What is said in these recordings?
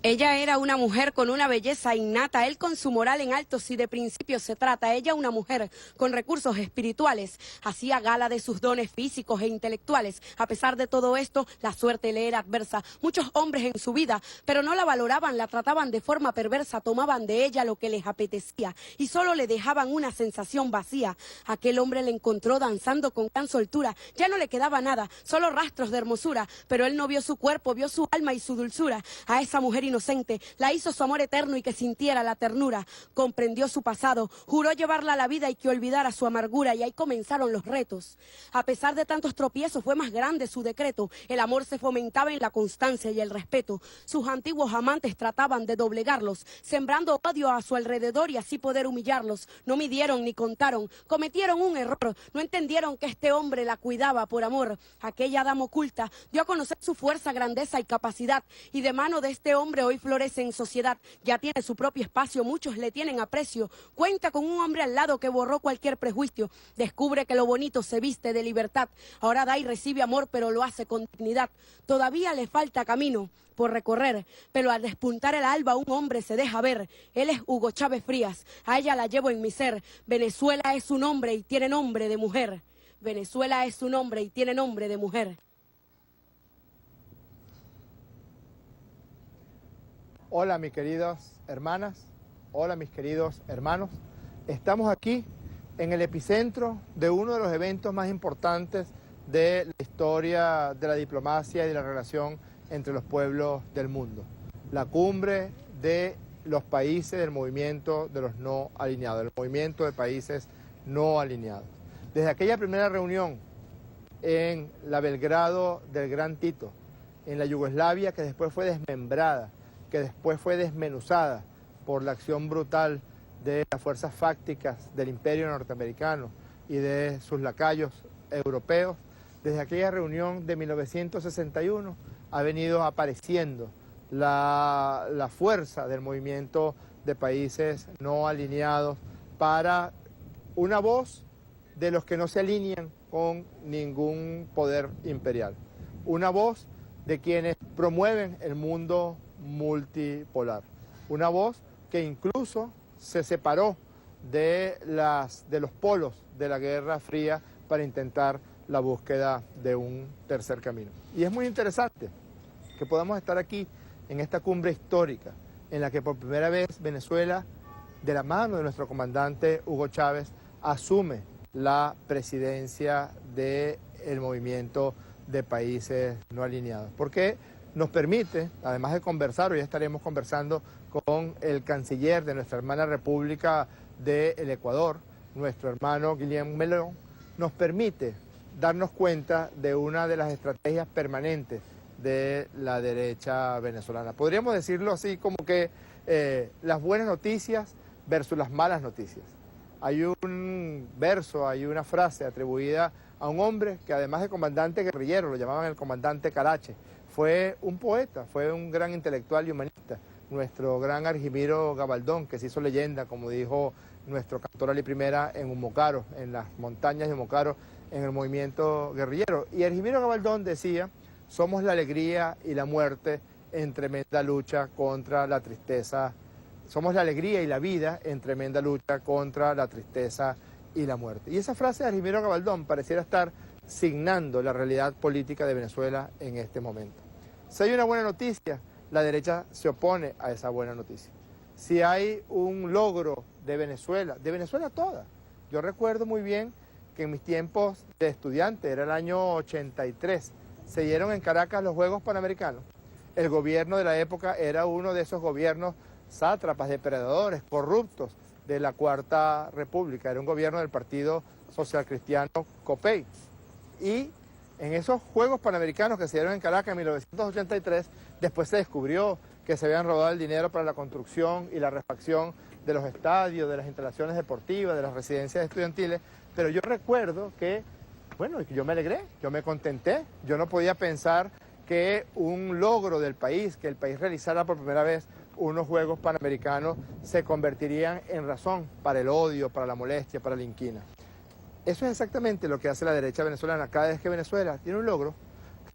Ella era una mujer con una belleza innata, él con su moral en alto, si de principio se trata. Ella una mujer con recursos espirituales, hacía gala de sus dones físicos e intelectuales. A pesar de todo esto, la suerte le era adversa. Muchos hombres en su vida, pero no la valoraban, la trataban de forma perversa, tomaban de ella lo que les apetecía y solo le dejaban una sensación vacía. Aquel hombre le encontró danzando con gran soltura, ya no le quedaba nada, solo rastros de hermosura, pero él no vio su cuerpo, vio su alma y su dulzura. A esa mujer inocente la hizo su amor eterno y que sintiera la ternura. Comprendió su pasado, juró llevarla a la vida y que olvidara su amargura, y ahí comenzaron los retos. A pesar de tantos tropiezos fue más grande su decreto. El amor se fomentaba en la constancia y el respeto. Sus antiguos amantes trataban de doblegarlos, sembrando odio a su alrededor y así poder humillarlos. No midieron ni contaron, cometieron un error, no entendieron que este hombre la cuidaba por amor. Aquella dama oculta dio a conocer su fuerza, grandeza y capacidad, y de mano de este hombre hoy florece en sociedad. Ya tiene su propio espacio, muchos le tienen aprecio. Cuenta con un hombre al lado que borró cualquier prejuicio. Descubre que lo bonito se viste de libertad. Ahora da y recibe amor, pero lo hace con dignidad. Todavía le falta camino por recorrer, pero al despuntar el alba un hombre se deja ver. Él es Hugo Chávez Frías, a ella la llevo en mi ser. Venezuela es su nombre y tiene nombre de mujer. Venezuela es su nombre y tiene nombre de mujer. Hola mis queridas hermanas, hola mis queridos hermanos. Estamos aquí en el epicentro de uno de los eventos más importantes de la historia de la diplomacia y de la relación entre los pueblos del mundo. La cumbre de los países del movimiento de los no alineados, el movimiento de países no alineados. Desde aquella primera reunión en la Belgrado del Gran Tito, en la Yugoslavia que después fue desmembrada, que después fue desmenuzada por la acción brutal de las fuerzas fácticas del imperio norteamericano y de sus lacayos europeos, desde aquella reunión de 1961 ha venido apareciendo la fuerza del movimiento de países no alineados para una voz de los que no se alinean con ningún poder imperial, una voz de quienes promueven el mundo multipolar, una voz que incluso se separó de los polos de la Guerra Fría para intentar la búsqueda de un tercer camino. Y es muy interesante que podamos estar aquí en esta cumbre histórica en la que por primera vez Venezuela, de la mano de nuestro comandante Hugo Chávez, asume la presidencia del movimiento de países no alineados. Porque nos permite, además de conversar, hoy estaremos conversando con el canciller de nuestra hermana República del Ecuador, nuestro hermano Guillermo Melón, nos permite darnos cuenta de una de las estrategias permanentes de la derecha venezolana. Podríamos decirlo así como que las buenas noticias versus las malas noticias. Hay un verso, hay una frase atribuida a un hombre que además de comandante guerrillero, lo llamaban el comandante Carache, fue un poeta, fue un gran intelectual y humanista, nuestro gran Argimiro Gabaldón, que se hizo leyenda, como dijo nuestro cantor Ali Primera, en Humocaro, en las montañas de Humocaro, en el movimiento guerrillero. Y Argimiro Gabaldón decía: somos la alegría y la muerte en tremenda lucha contra la tristeza. Somos la alegría y la vida en tremenda lucha contra la tristeza y la muerte. Y esa frase de Argimiro Gabaldón pareciera estar signando la realidad política de Venezuela en este momento. Si hay una buena noticia, la derecha se opone a esa buena noticia. Si hay un logro de Venezuela toda. Yo recuerdo muy bien que en mis tiempos de estudiante, era el año 83, se dieron en Caracas los Juegos Panamericanos. El gobierno de la época era uno de esos gobiernos sátrapas, depredadores, corruptos de la Cuarta República. Era un gobierno del Partido Social Cristiano COPEI. Y en esos Juegos Panamericanos que se dieron en Caracas en 1983, después se descubrió que se habían robado el dinero para la construcción y la refacción de los estadios, de las instalaciones deportivas, de las residencias estudiantiles. Pero yo recuerdo que, bueno, yo me alegré, yo me contenté, yo no podía pensar que un logro del país, que el país realizara por primera vez unos Juegos Panamericanos, se convertirían en razón para el odio, para la molestia, para la inquina. Eso es exactamente lo que hace la derecha venezolana. Cada vez que Venezuela tiene un logro,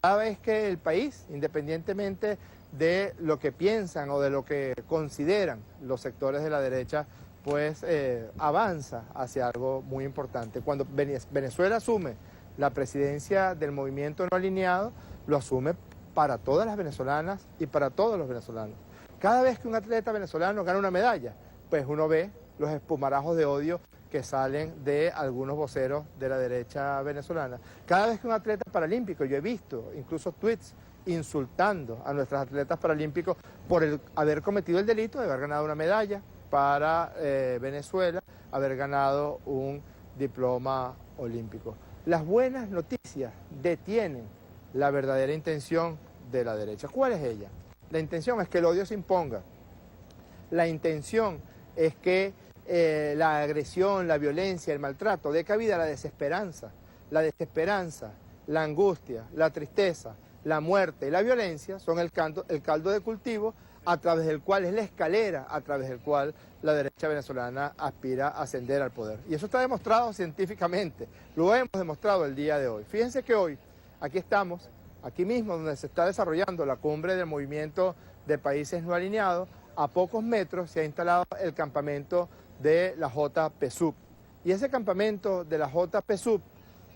cada vez que el país, independientemente de lo que piensan o de lo que consideran los sectores de la derecha, pues avanza hacia algo muy importante. Cuando Venezuela asume la presidencia del movimiento no alineado, lo asume para todas las venezolanas y para todos los venezolanos. Cada vez que un atleta venezolano gana una medalla, pues uno ve los espumarajos de odio que salen de algunos voceros de la derecha venezolana. Cada vez que un atleta paralímpico, yo he visto incluso tweets insultando a nuestros atletas paralímpicos por haber cometido el delito de haber ganado una medalla para Venezuela, haber ganado un diploma olímpico. Las buenas noticias detienen la verdadera intención de la derecha. ¿Cuál es ella? La intención es que el odio se imponga. La intención es que la agresión, la violencia, el maltrato dé cabida a la desesperanza. La desesperanza, la angustia, la tristeza, la muerte y la violencia son el caldo de cultivo a través del cual es la escalera, a través del cual la derecha venezolana aspira a ascender al poder. Y eso está demostrado científicamente, lo hemos demostrado el día de hoy. Fíjense que hoy, aquí estamos, aquí mismo donde se está desarrollando la cumbre del movimiento de países no alineados, a pocos metros se ha instalado el campamento de la JPSUV. Y ese campamento de la JPSUV,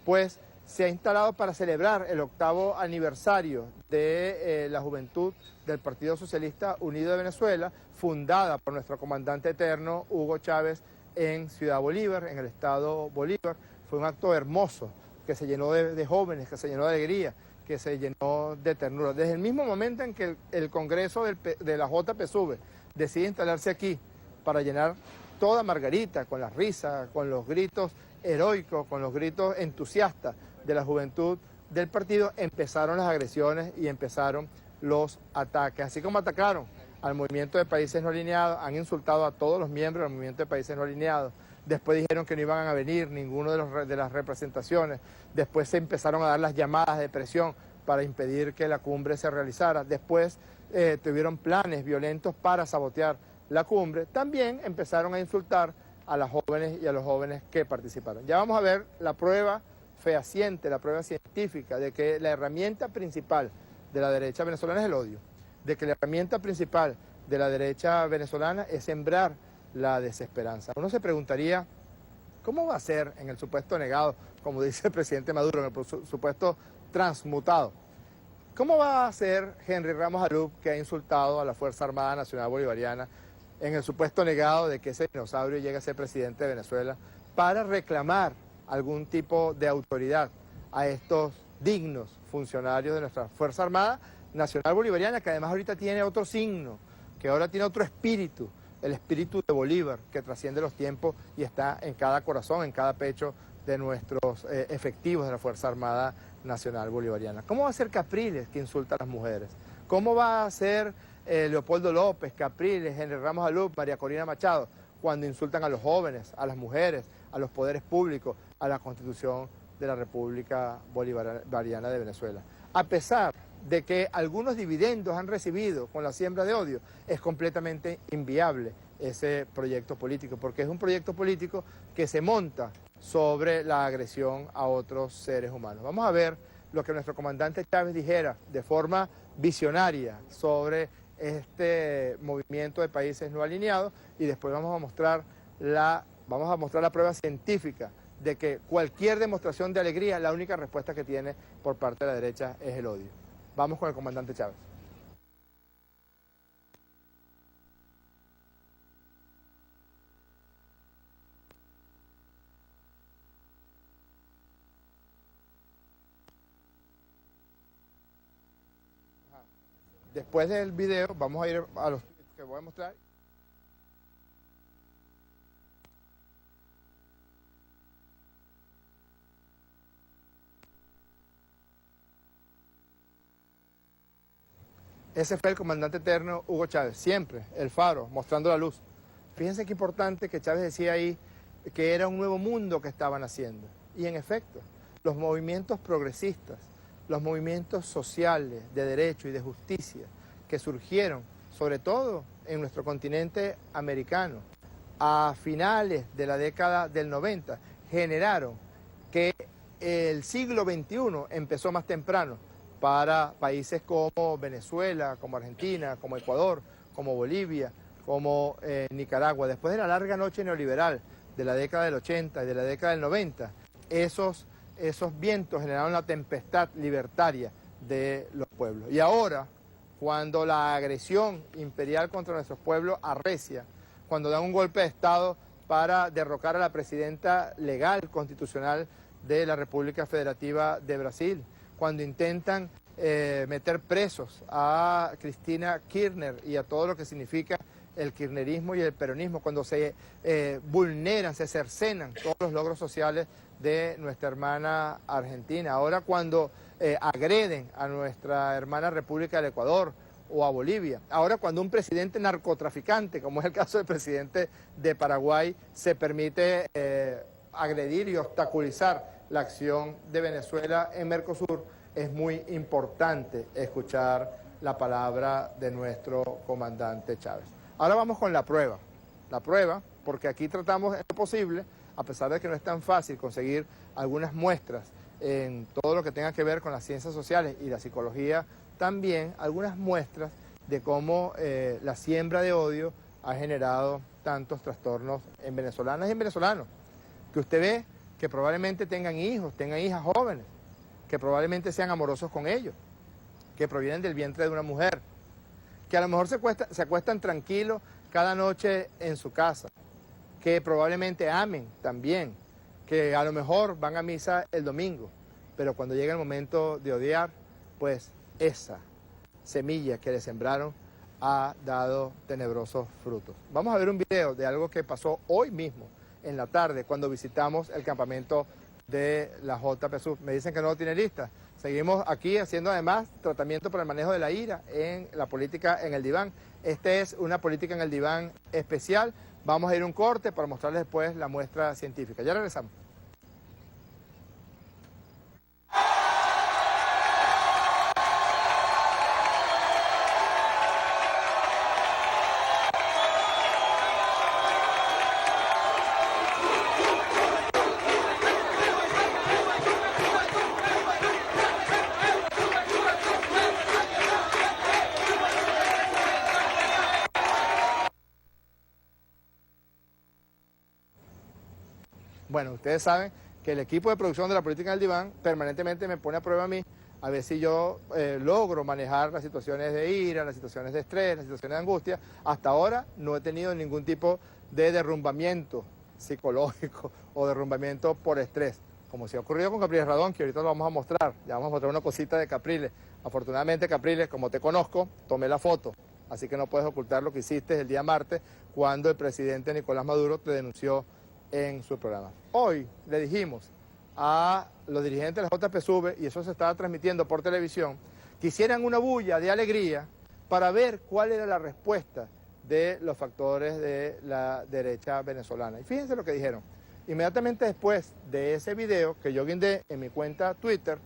pues, se ha instalado para celebrar el 8º aniversario de la juventud del Partido Socialista Unido de Venezuela, fundada por nuestro comandante eterno Hugo Chávez en Ciudad Bolívar, en el estado Bolívar. Fue un acto hermoso que se llenó de jóvenes, que se llenó de alegría, que se llenó de ternura. Desde el mismo momento en que el Congreso de la JPSUV decide instalarse aquí para llenar toda Margarita con las risas, con los gritos heroicos, con los gritos entusiastas de la juventud del partido, empezaron las agresiones y empezaron los ataques. Así como atacaron al movimiento de países no alineados, han insultado a todos los miembros del movimiento de países no alineados. Después dijeron que no iban a venir ninguno de las representaciones. Después se empezaron a dar las llamadas de presión para impedir que la cumbre se realizara. Después tuvieron planes violentos para sabotear la cumbre. También empezaron a insultar a las jóvenes y a los jóvenes que participaron. Ya vamos a ver la prueba fehaciente, la prueba científica de que la herramienta principal de la derecha venezolana es el odio, de que la herramienta principal de la derecha venezolana es sembrar la desesperanza. Uno se preguntaría, ¿cómo va a ser en el supuesto negado, como dice el presidente Maduro, en el supuesto transmutado? ¿Cómo va a ser Henry Ramos Arup, que ha insultado a la Fuerza Armada Nacional Bolivariana, en el supuesto negado de que ese dinosaurio llegue a ser presidente de Venezuela, para reclamar algún tipo de autoridad a estos dignos funcionarios de nuestra Fuerza Armada Nacional Bolivariana, que además ahorita tiene otro signo, que ahora tiene otro espíritu, el espíritu de Bolívar, que trasciende los tiempos y está en cada corazón, en cada pecho de nuestros efectivos de la Fuerza Armada Nacional Bolivariana? ¿Cómo va a ser Capriles, que insulta a las mujeres? ¿Cómo va a ser Leopoldo López, Capriles, Henry Ramos Arup, María Corina Machado, cuando insultan a los jóvenes, a las mujeres, a los poderes públicos, a la Constitución de la República Bolivariana de Venezuela? A pesar de que algunos dividendos han recibido con la siembra de odio, es completamente inviable ese proyecto político, porque es un proyecto político que se monta sobre la agresión a otros seres humanos. Vamos a ver lo que nuestro comandante Chávez dijera de forma visionaria sobre este movimiento de países no alineados, y después vamos a mostrar la prueba científica de que cualquier demostración de alegría, la única respuesta que tiene por parte de la derecha es el odio. Vamos con el comandante Chávez. Después del video vamos a ir a los que voy a mostrar. Ese fue el comandante eterno Hugo Chávez, siempre el faro, mostrando la luz. Fíjense qué importante que Chávez decía ahí que era un nuevo mundo que estaban haciendo. Y en efecto, los movimientos progresistas, los movimientos sociales, de derecho y de justicia, que surgieron, sobre todo en nuestro continente americano, a finales de la década del 90, generaron que el siglo XXI empezó más temprano para países como Venezuela, como Argentina, como Ecuador, como Bolivia, como Nicaragua. Después de la larga noche neoliberal de la década del 80 y de la década del 90, esos vientos generaron la tempestad libertaria de los pueblos. Y ahora, cuando la agresión imperial contra nuestros pueblos arrecia, cuando dan un golpe de Estado para derrocar a la presidenta legal, constitucional de la República Federativa de Brasil, cuando intentan meter presos a Cristina Kirchner y a todo lo que significa el kirchnerismo y el peronismo, cuando se vulneran, se cercenan todos los logros sociales de nuestra hermana Argentina. Ahora cuando agreden a nuestra hermana República del Ecuador o a Bolivia. Ahora cuando un presidente narcotraficante, como es el caso del presidente de Paraguay, se permite agredir y obstaculizar la acción de Venezuela en Mercosur, es muy importante escuchar la palabra de nuestro comandante Chávez. Ahora vamos con la prueba, porque aquí tratamos en lo posible, a pesar de que no es tan fácil conseguir algunas muestras en todo lo que tenga que ver con las ciencias sociales y la psicología, también algunas muestras de cómo la siembra de odio ha generado tantos trastornos en venezolanas y en venezolanos, que usted ve que probablemente tengan hijos, tengan hijas jóvenes, que probablemente sean amorosos con ellos, que provienen del vientre de una mujer, que a lo mejor se acuestan tranquilos cada noche en su casa, que probablemente amen también, que a lo mejor van a misa el domingo, pero cuando llega el momento de odiar, pues esa semilla que le sembraron ha dado tenebrosos frutos. Vamos a ver un video de algo que pasó hoy mismo, en la tarde, cuando visitamos el campamento de la JPSUV. Me dicen que no lo tiene lista. Seguimos aquí haciendo además tratamiento para el manejo de la ira en la política en el diván. Esta es una política en el diván especial. Vamos a ir a un corte para mostrarles después la muestra científica. Ya regresamos. Bueno, ustedes saben que el equipo de producción de la política en el diván permanentemente me pone a prueba a mí, a ver si yo logro manejar las situaciones de ira, las situaciones de estrés, las situaciones de angustia. Hasta ahora no he tenido ningún tipo de derrumbamiento psicológico o derrumbamiento por estrés, como se ha ocurrido con Capriles Radón, que ahorita lo vamos a mostrar. Ya vamos a mostrar una cosita de Capriles. Afortunadamente, Capriles, como te conozco, tomé la foto, así que no puedes ocultar lo que hiciste el día martes cuando el presidente Nicolás Maduro te denunció en su programa. Hoy le dijimos a los dirigentes de la JPSUV, y eso se estaba transmitiendo por televisión, que hicieran una bulla de alegría para ver cuál era la respuesta de los factores de la derecha venezolana. Y fíjense lo que dijeron. Inmediatamente después de ese video que yo guindé en mi cuenta Twitter,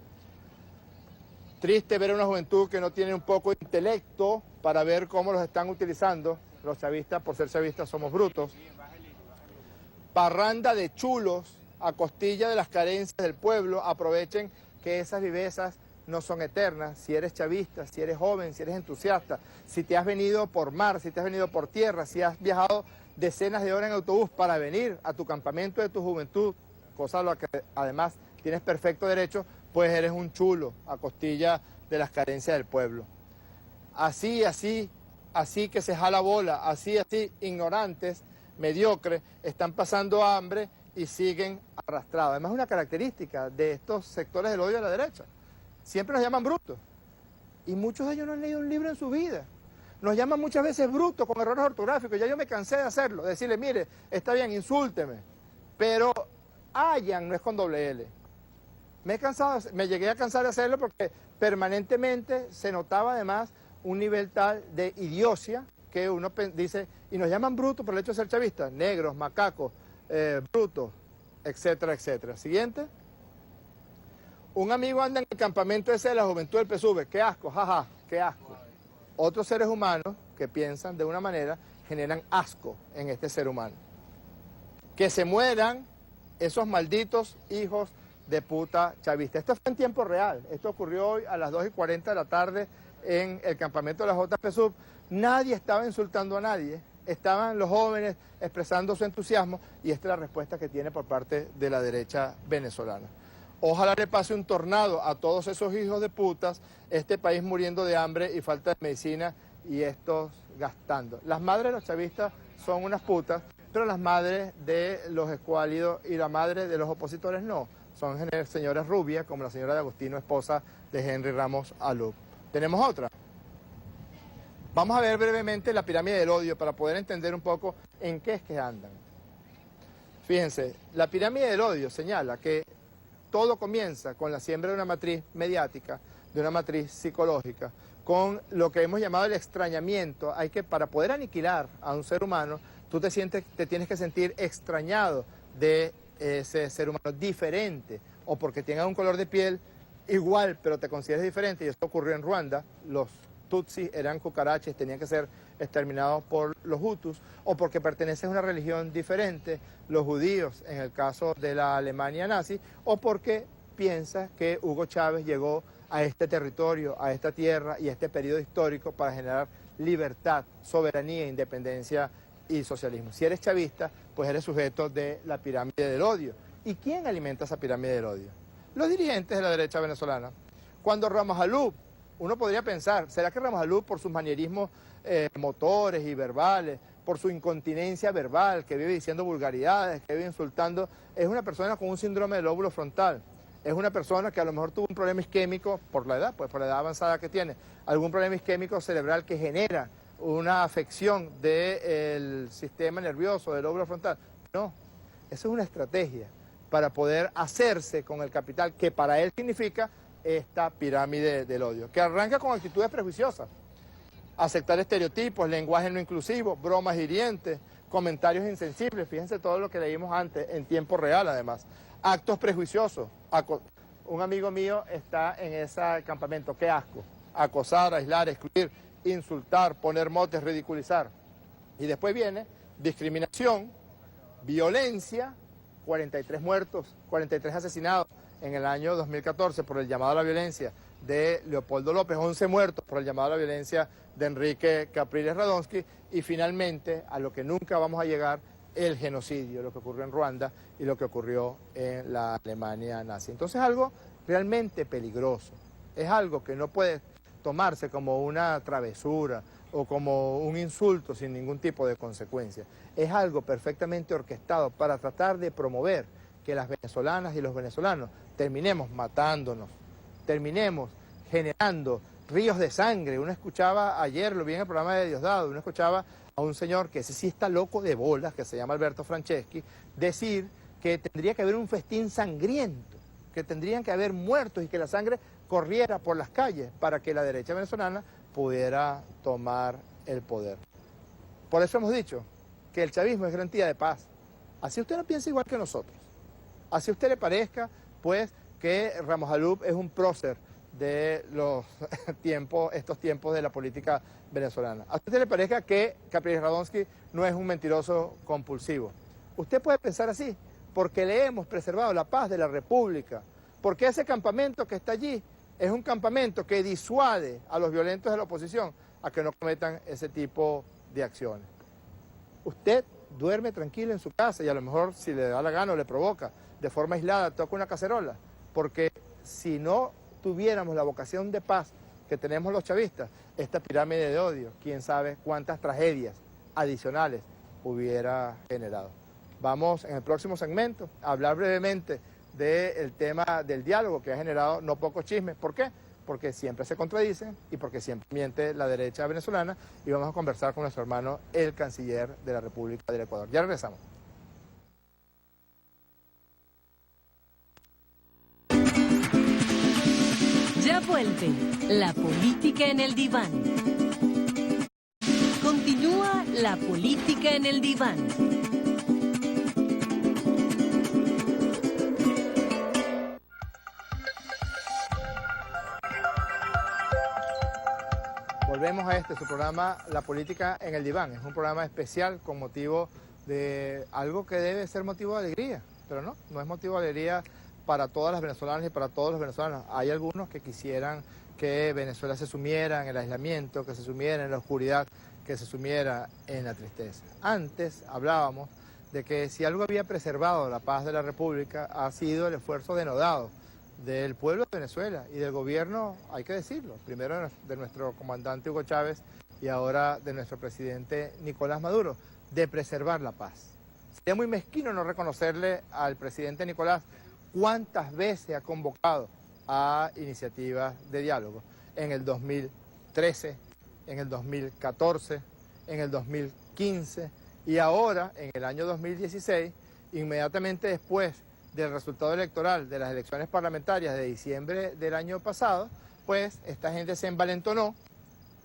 triste ver a una juventud que no tiene un poco de intelecto para ver cómo los están utilizando. Los chavistas, por ser chavistas, somos brutos. Parranda de chulos a costilla de las carencias del pueblo. Aprovechen que esas vivezas no son eternas. Si eres chavista, si eres joven, si eres entusiasta, si te has venido por mar, si te has venido por tierra, si has viajado decenas de horas en autobús para venir a tu campamento de tu juventud, cosa a la que además tienes perfecto derecho, pues eres un chulo a costilla de las carencias del pueblo. Así que se jala bola, así, ignorantes, mediocres, están pasando hambre y siguen arrastrados. Además, es una característica de estos sectores del odio a la derecha. Siempre nos llaman brutos. Y muchos de ellos no han leído un libro en su vida. Nos llaman muchas veces brutos con errores ortográficos. Ya yo me cansé de hacerlo, de decirle, mire, está bien, insúlteme. Pero hayan no es con doble L. Me llegué a cansar de hacerlo porque permanentemente se notaba además un nivel tal de idiocia que uno dice, y nos llaman brutos por el hecho de ser chavistas, negros, macacos, brutos, etcétera, etcétera. Siguiente. Un amigo anda en el campamento ese de la juventud del PSUV, qué asco, jaja, qué asco. Otros seres humanos que piensan de una manera generan asco en este ser humano. Que se mueran esos malditos hijos de puta chavista. Esto fue en tiempo real, esto ocurrió hoy a las 2:40 de la tarde en el campamento de la JPSUB. Nadie estaba insultando a nadie, estaban los jóvenes expresando su entusiasmo y esta es la respuesta que tiene por parte de la derecha venezolana. Ojalá le pase un tornado a todos esos hijos de putas, este país muriendo de hambre y falta de medicina y estos gastando. Las madres de los chavistas son unas putas, pero las madres de los escuálidos y la madre de los opositores no. Son señoras rubias, como la señora de Agostino, esposa de Henry Ramos Alup. ¿Tenemos otra? Vamos a ver brevemente la pirámide del odio para poder entender un poco en qué es que andan. Fíjense, la pirámide del odio señala que todo comienza con la siembra de una matriz mediática, de una matriz psicológica, con lo que hemos llamado el extrañamiento. Hay que, para poder aniquilar a un ser humano, tú te tienes que sentir extrañado de ese ser humano, diferente, o porque tenga un color de piel igual, pero te consideres diferente, y esto ocurrió en Ruanda. Los Tutsis eran cucarachas, tenían que ser exterminados por los Hutus, o porque perteneces a una religión diferente, los judíos, en el caso de la Alemania nazi, o porque piensas que Hugo Chávez llegó a este territorio, a esta tierra y a este periodo histórico para generar libertad, soberanía, independencia y socialismo. Si eres chavista, pues eres sujeto de la pirámide del odio. ¿Y quién alimenta esa pirámide del odio? Los dirigentes de la derecha venezolana. Cuando Ramos Alup, uno podría pensar, ¿será que Ramos Alup, por sus manierismos motores y verbales, por su incontinencia verbal, que vive diciendo vulgaridades, que vive insultando, es una persona con un síndrome del lóbulo frontal? Es una persona que a lo mejor tuvo un problema isquémico por la edad, pues por la edad avanzada que tiene, algún problema isquémico cerebral que genera una afección del sistema nervioso, del lóbulo frontal. No, eso es una estrategia para poder hacerse con el capital que para él significa esta pirámide del odio, que arranca con actitudes prejuiciosas, aceptar estereotipos, lenguaje no inclusivo, bromas hirientes, comentarios insensibles, fíjense todo lo que leímos antes, en tiempo real además, actos prejuiciosos. Un amigo mío está en ese campamento, qué asco, acosar, aislar, excluir, insultar, poner motes, ridiculizar. Y después viene discriminación, violencia, 43 muertos, 43 asesinados en el año 2014 por el llamado a la violencia de Leopoldo López, 11 muertos por el llamado a la violencia de Enrique Capriles Radonsky, y finalmente a lo que nunca vamos a llegar, el genocidio, lo que ocurrió en Ruanda y lo que ocurrió en la Alemania nazi. Entonces es algo realmente peligroso, es algo que no puede tomarse como una travesura o como un insulto sin ningún tipo de consecuencia. Es algo perfectamente orquestado para tratar de promover que las venezolanas y los venezolanos terminemos matándonos, terminemos generando ríos de sangre. Uno escuchaba ayer, lo vi en el programa de Diosdado, uno escuchaba a un señor que ese sí está loco de bolas, que se llama Alberto Franceschi, decir que tendría que haber un festín sangriento, que tendrían que haber muertos y que la sangre corriera por las calles para que la derecha venezolana pudiera tomar el poder. Por eso hemos dicho que el chavismo es garantía de paz. Así usted no piensa igual que nosotros. Así a usted le parezca, pues, que Ramos Alup es un prócer de los estos tiempos de la política venezolana. A usted le parezca que Capriles Radonsky no es un mentiroso compulsivo. Usted puede pensar así, porque le hemos preservado la paz de la República, porque ese campamento que está allí es un campamento que disuade a los violentos de la oposición a que no cometan ese tipo de acciones. Usted duerme tranquilo en su casa y a lo mejor si le da la gana o le provoca, de forma aislada, toca una cacerola, porque si no tuviéramos la vocación de paz que tenemos los chavistas, esta pirámide de odio, quién sabe cuántas tragedias adicionales hubiera generado. Vamos en el próximo segmento a hablar brevemente del tema del diálogo que ha generado no pocos chismes. ¿Por qué? Porque siempre se contradicen y porque siempre miente la derecha venezolana, y vamos a conversar con nuestro hermano, el canciller de la República del Ecuador. Ya regresamos. Ya vuelve la política en el diván. Continúa la política en el diván. Volvemos a su programa La Política en el Diván. Es un programa especial con motivo de algo que debe ser motivo de alegría, pero no es motivo de alegría para todas las venezolanas y para todos los venezolanos. Hay algunos que quisieran que Venezuela se sumiera en el aislamiento, que se sumiera en la oscuridad, que se sumiera en la tristeza. Antes hablábamos de que si algo había preservado la paz de la República ha sido el esfuerzo denodado del pueblo de Venezuela y del gobierno, hay que decirlo, primero de nuestro comandante Hugo Chávez y ahora de nuestro presidente Nicolás Maduro, de preservar la paz. Sería muy mezquino no reconocerle al presidente Nicolás cuántas veces ha convocado a iniciativas de diálogo. En el 2013, en el 2014, en el 2015 y ahora, en el año 2016, inmediatamente después del resultado electoral de las elecciones parlamentarias de diciembre del año pasado, pues esta gente se envalentonó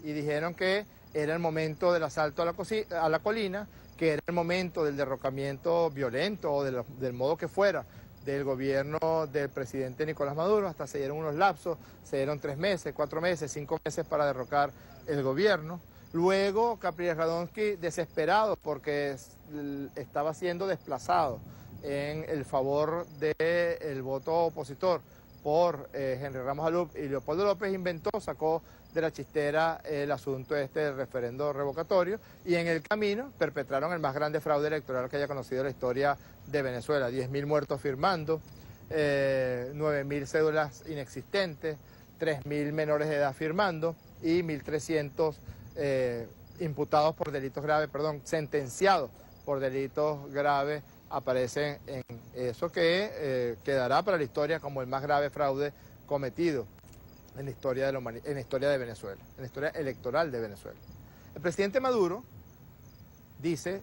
y dijeron que era el momento del asalto a la colina, que era el momento del derrocamiento violento o del modo que fuera del gobierno del presidente Nicolás Maduro. Hasta se dieron unos lapsos, se dieron 3 meses, 4 meses, 5 meses para derrocar el gobierno. Luego Capriles Radonsky, desesperado porque estaba siendo desplazado en el favor del voto opositor por Henry Ramos Alup y Leopoldo López, sacó de la chistera el asunto del referendo revocatorio y en el camino perpetraron el más grande fraude electoral que haya conocido la historia de Venezuela. 10.000 muertos firmando, 9.000 cédulas inexistentes, 3.000 menores de edad firmando y 1.300 imputados por delitos graves, sentenciados por delitos graves aparecen en eso que quedará para la historia como el más grave fraude cometido en la historia de Venezuela, en la historia electoral de Venezuela. El presidente Maduro dice,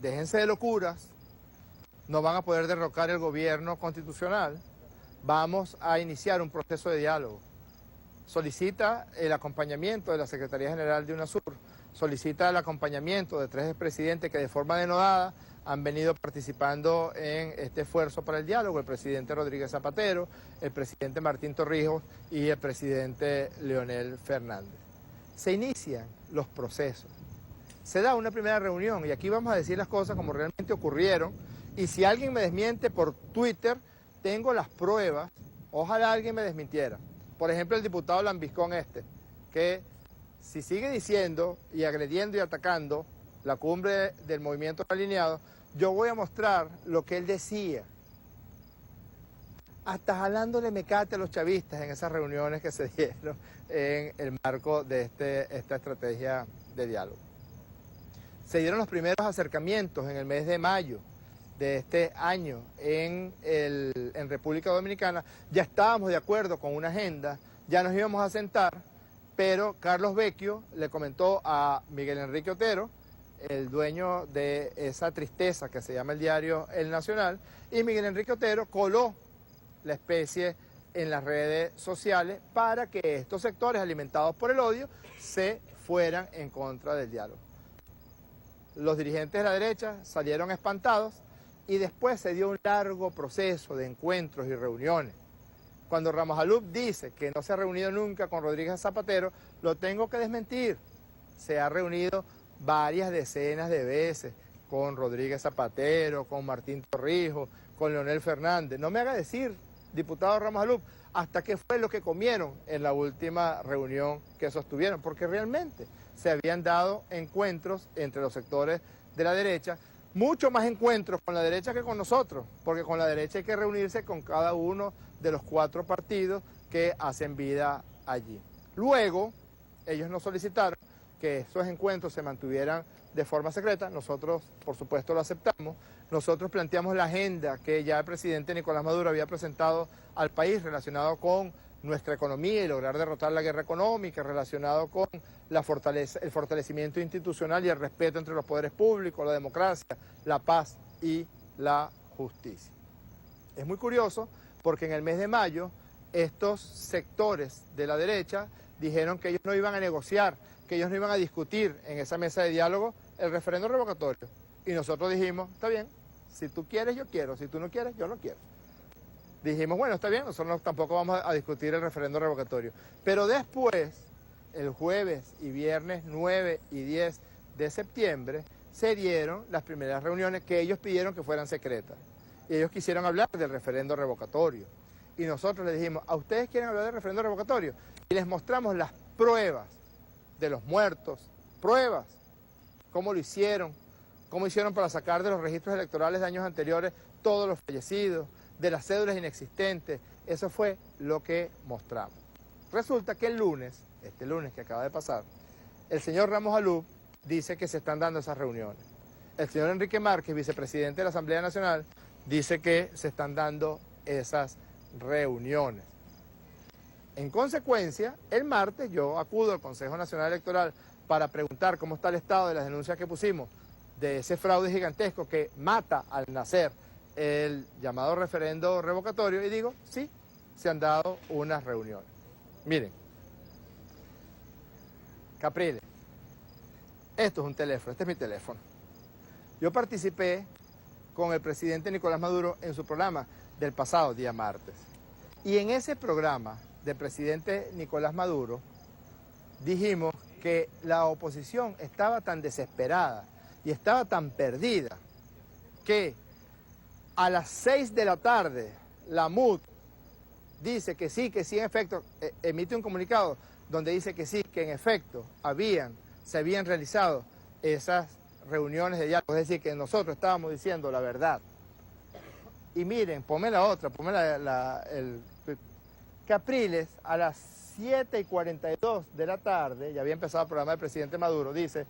déjense de locuras, no van a poder derrocar el gobierno constitucional, vamos a iniciar un proceso de diálogo. Solicita el acompañamiento de la Secretaría General de UNASUR, solicita el acompañamiento de 3 expresidentes que de forma denodada han venido participando en este esfuerzo para el diálogo, el presidente Rodríguez Zapatero, el presidente Martín Torrijos y el presidente Leonel Fernández. Se inician los procesos, se da una primera reunión y aquí vamos a decir las cosas como realmente ocurrieron y si alguien me desmiente por Twitter, tengo las pruebas, ojalá alguien me desmintiera. Por ejemplo, el diputado Lambiscón que si sigue diciendo y agrediendo y atacando la cumbre del movimiento alineado, yo voy a mostrar lo que él decía, hasta jalándole mecate a los chavistas en esas reuniones que se dieron en el marco de esta estrategia de diálogo. Se dieron los primeros acercamientos en el mes de mayo de este año en República Dominicana. Ya estábamos de acuerdo con una agenda, ya nos íbamos a sentar, pero Carlos Vecchio le comentó a Miguel Enrique Otero, el dueño de esa tristeza que se llama el diario El Nacional, y Miguel Enrique Otero coló la especie en las redes sociales para que estos sectores alimentados por el odio se fueran en contra del diálogo. Los dirigentes de la derecha salieron espantados y después se dio un largo proceso de encuentros y reuniones. Cuando Ramos Alup dice que no se ha reunido nunca con Rodríguez Zapatero, lo tengo que desmentir. Se ha reunido varias decenas de veces con Rodríguez Zapatero, con Martín Torrijos, con Leonel Fernández. No me haga decir, diputado Ramos Alup, hasta qué fue lo que comieron en la última reunión que sostuvieron, porque realmente se habían dado encuentros entre los sectores de la derecha, mucho más encuentros con la derecha que con nosotros, porque con la derecha hay que reunirse con cada uno de los 4 partidos que hacen vida allí. Luego, ellos nos solicitaron que esos encuentros se mantuvieran de forma secreta, nosotros por supuesto lo aceptamos, nosotros planteamos la agenda que ya el presidente Nicolás Maduro había presentado al país relacionado con nuestra economía y lograr derrotar la guerra económica, relacionado con el fortalecimiento institucional y el respeto entre los poderes públicos, la democracia, la paz y la justicia. Es muy curioso porque en el mes de mayo estos sectores de la derecha dijeron que ellos no iban a negociar, que ellos no iban a discutir en esa mesa de diálogo el referendo revocatorio. Y nosotros dijimos, está bien, si tú quieres yo quiero, si tú no quieres yo no quiero. Dijimos, bueno, está bien, nosotros tampoco vamos a discutir el referendo revocatorio. Pero después, el jueves y viernes 9 y 10 de septiembre, se dieron las primeras reuniones que ellos pidieron que fueran secretas. y ellos quisieron hablar del referendo revocatorio. Y nosotros les dijimos, ¿a ustedes quieren hablar del referendo revocatorio? Y les mostramos las pruebas de los muertos, pruebas, cómo hicieron para sacar de los registros electorales de años anteriores todos los fallecidos, de las cédulas inexistentes. Eso fue lo que mostramos. Resulta que el lunes, este lunes que acaba de pasar, el señor Ramos Alú dice que se están dando esas reuniones. El señor Enrique Márquez, vicepresidente de la Asamblea Nacional, dice que se están dando esas reuniones. En consecuencia, el martes yo acudo al Consejo Nacional Electoral para preguntar cómo está el estado de las denuncias que pusimos de ese fraude gigantesco que mata al nacer el llamado referendo revocatorio, y digo, sí, se han dado unas reuniones. Miren, Capriles, esto es un teléfono, este es mi teléfono. Yo participé con el presidente Nicolás Maduro en su programa del pasado día martes. Y en ese programa del presidente Nicolás Maduro dijimos que la oposición estaba tan desesperada y estaba tan perdida que a las 6 de la tarde la MUD dice que sí, en efecto, emite un comunicado donde dice que sí, que en efecto se habían realizado esas reuniones de diálogo, es decir, que nosotros estábamos diciendo la verdad. Y miren, ponme la otra, ponme el Capriles a las 7:42 de la tarde, ya había empezado el programa del presidente Maduro, dice,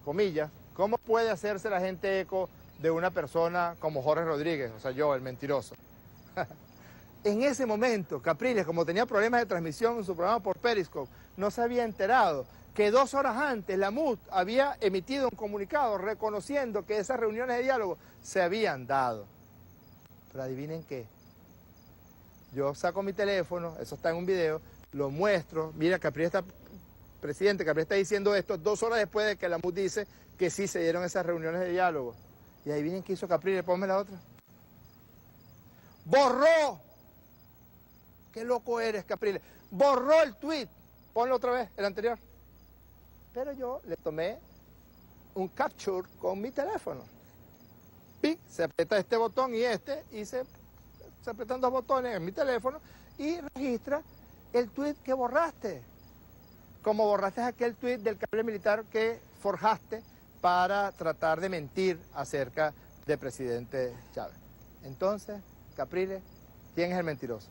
comillas, ¿cómo puede hacerse la gente eco de una persona como Jorge Rodríguez, o sea, yo, el mentiroso? En ese momento, Capriles, como tenía problemas de transmisión en su programa por Periscope, no se había enterado que 2 horas antes la MUD había emitido un comunicado reconociendo que esas reuniones de diálogo se habían dado. Pero adivinen qué, yo saco mi teléfono, eso está en un video, lo muestro, mira, presidente, Capriles está diciendo esto 2 horas después de que la MUD dice que sí se dieron esas reuniones de diálogo. Y adivinen qué hizo Capriles, ponme la otra. ¡Borró! ¡Qué loco eres, Capriles! Borró el tweet, ponlo otra vez, el anterior. Pero yo le tomé un capture con mi teléfono. Y se aprieta este botón y se apretan 2 botones en mi teléfono y registra el tweet que borraste. Como borraste aquel tweet del cable militar que forjaste para tratar de mentir acerca del presidente Chávez. Entonces, Capriles, ¿quién es el mentiroso?